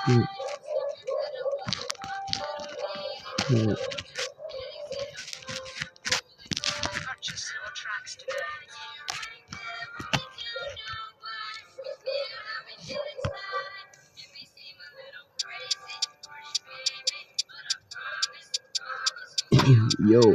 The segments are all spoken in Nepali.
के हो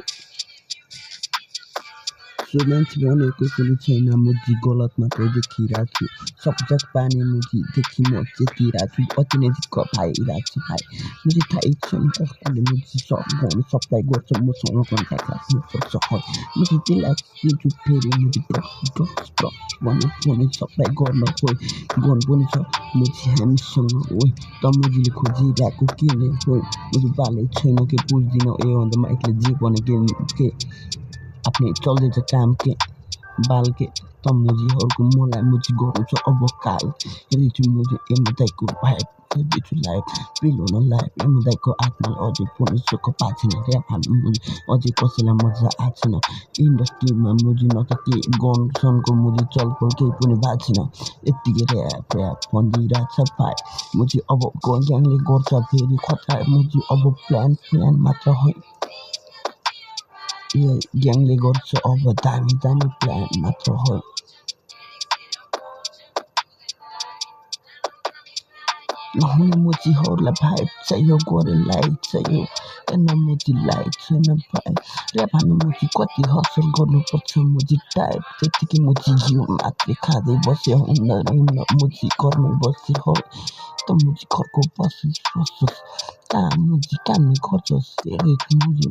यो मान्छे भनेको कुनै छैन मुजी गलत मात्रै देखिरहेको छु सबजक पानी मुजीदेखि म चेतिरहेको छु अति नै दिक्क भइरहेको छ भाइ मुझे थाहै छैन कसले मुजी गर्नु सप्लाई गर्छ मसँग कन्ट्याक्ट राख्नुपर्छ है मुझे त्यसलाई दिन्छु फेरि मुझे ड्रग्स भने सप्लाई गर्न हो गर्नु पनि छ मुझी हामीसँग हो त मुजीले खोजिरहेको किन हो मुझे बालै छैन के बुझ्दिनँ ए भन्दा माइकले जे भने के आफ्नै चल्दैछ काम के बाल के त मुजीहरूको मलाई मुजी गर्नु छ अब काल हेर्दैछु मुझे एमदाईको भाइब हेर्दैछु लाइभ फिल हुन लाइभ एमदाईको आत्मालाई अझै पनि सुख पाएको छैन ऱ्याप हाल्नु मुजी अझै कसैलाई मजा आएको छैन इन्डस्ट्रीमा मुजी न त के गनसनको मुजी चलपल केही पनि भएको छैन यत्तिकै ऱ्याप भनिदिइरहेछ भाइ मुजी अब ग्याङले गर्छ फेरि खतरा मुजी अब प्लान मात्र है ग्याङले गर्छ अब दामी प्लान मात्र हो नहुने मुजीहरूलाई भाइब चाहियो गरे लाइक चाहियो एन मुजी लाइक छैन भाइ ऱ्याप हान्नु मुजी कति हसल गर्नुपर्छ मुजी टाइप त्यतिकै मुजी घिउ मात्रै खाँदै बस्यो हुन्न मुजी घरमै बसे हो त मुजी घरको बसोस् कहाँ मुजी काम नै गर्छस् हेर्दैछु मुजी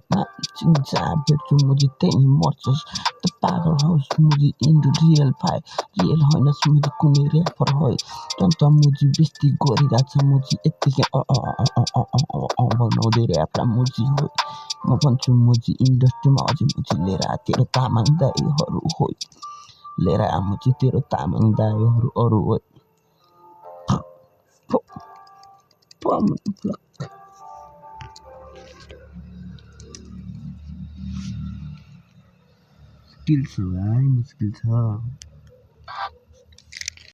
जहाँ भेट्छु मुजी त्यही मर्छस् त पागल होस् मुजी इन्डु रियल भाइ रियल होइनस् मुजी कुनै ऱ्यापर है त मुजी बेस्ती गरिरहेछ मुजी यत्तिकै बनाउँदै ऱ्यापलाई मुजी हो म भन्छु मुजी इन्डस्ट्रीमा अझै मुजी लिएर तेरो तामाङ दाईहरू हो लिएर मुजी तेरो तामाङ दाईहरू अरू हो मुस्किल छ भाइ मुस्किल छ